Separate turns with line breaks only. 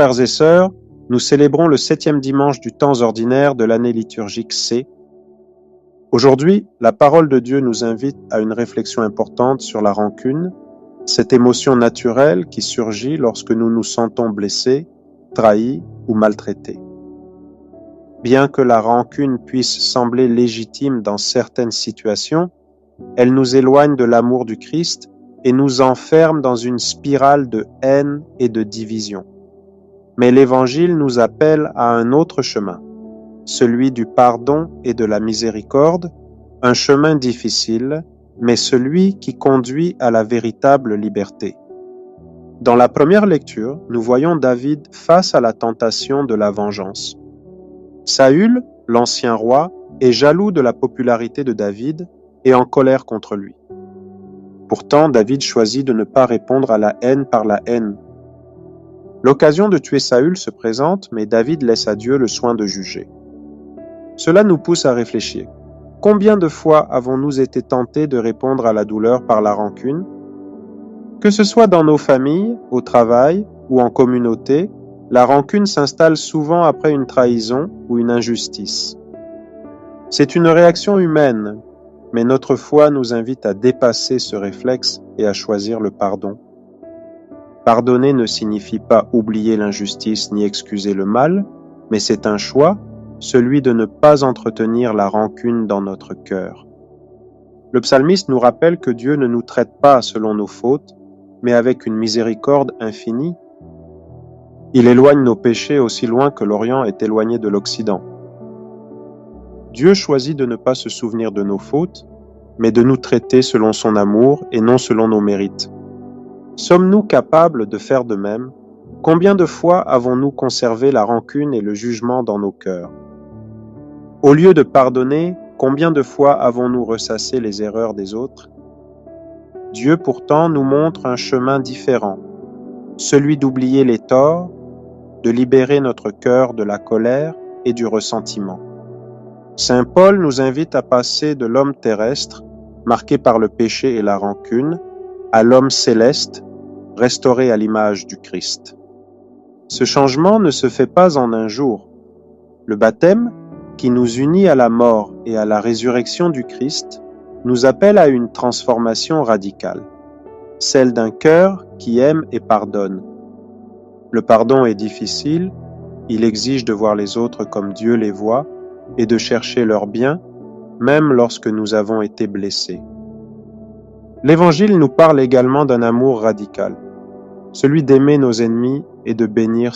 frères et sœurs, nous célébrons le 7e dimanche du temps ordinaire de l'année liturgique C. Aujourd'hui, la parole de Dieu nous invite à une réflexion importante sur la rancune, cette émotion naturelle qui surgit lorsque nous nous sentons blessés, trahis ou maltraités. Bien que la rancune puisse sembler légitime dans certaines situations, elle nous éloigne de l'amour du Christ et nous enferme dans une spirale de haine et de division. Mais l'Évangile nous appelle à un autre chemin, celui du pardon et de la miséricorde, un chemin difficile, mais celui qui conduit à la véritable liberté. Dans la première lecture, nous voyons David face à la tentation de la vengeance. Saül, l'ancien roi, est jaloux de la popularité de David et en colère contre lui. Pourtant, David choisit de ne pas répondre à la haine par la haine. L'occasion de tuer Saül se présente, mais David laisse à Dieu le soin de juger. Cela nous pousse à réfléchir. Combien de fois avons-nous été tentés de répondre à la douleur par la rancune? Que ce soit dans nos familles, au travail ou en communauté, la rancune s'installe souvent après une trahison ou une injustice. C'est une réaction humaine, mais notre foi nous invite à dépasser ce réflexe et à choisir le pardon. Pardonner ne signifie pas oublier l'injustice ni excuser le mal, mais c'est un choix, celui de ne pas entretenir la rancune dans notre cœur. Le psalmiste nous rappelle que Dieu ne nous traite pas selon nos fautes, mais avec une miséricorde infinie. Il éloigne nos péchés aussi loin que l'Orient est éloigné de l'Occident. Dieu choisit de ne pas se souvenir de nos fautes, mais de nous traiter selon son amour et non selon nos mérites. Sommes-nous capables de faire de même? Combien de fois avons-nous conservé la rancune et le jugement dans nos cœurs? Au lieu de pardonner, combien de fois avons-nous ressassé les erreurs des autres? Dieu pourtant nous montre un chemin différent, celui d'oublier les torts, de libérer notre cœur de la colère et du ressentiment. Saint Paul nous invite à passer de l'homme terrestre, marqué par le péché et la rancune, à l'homme céleste, restauré à l'image du Christ. Ce changement ne se fait pas en un jour. Le baptême, qui nous unit à la mort et à la résurrection du Christ, nous appelle à une transformation radicale, celle d'un cœur qui aime et pardonne. Le pardon est difficile, il exige de voir les autres comme Dieu les voit et de chercher leur bien, même lorsque nous avons été blessés. L'Évangile nous parle également d'un amour radical, celui d'aimer nos ennemis et de bénir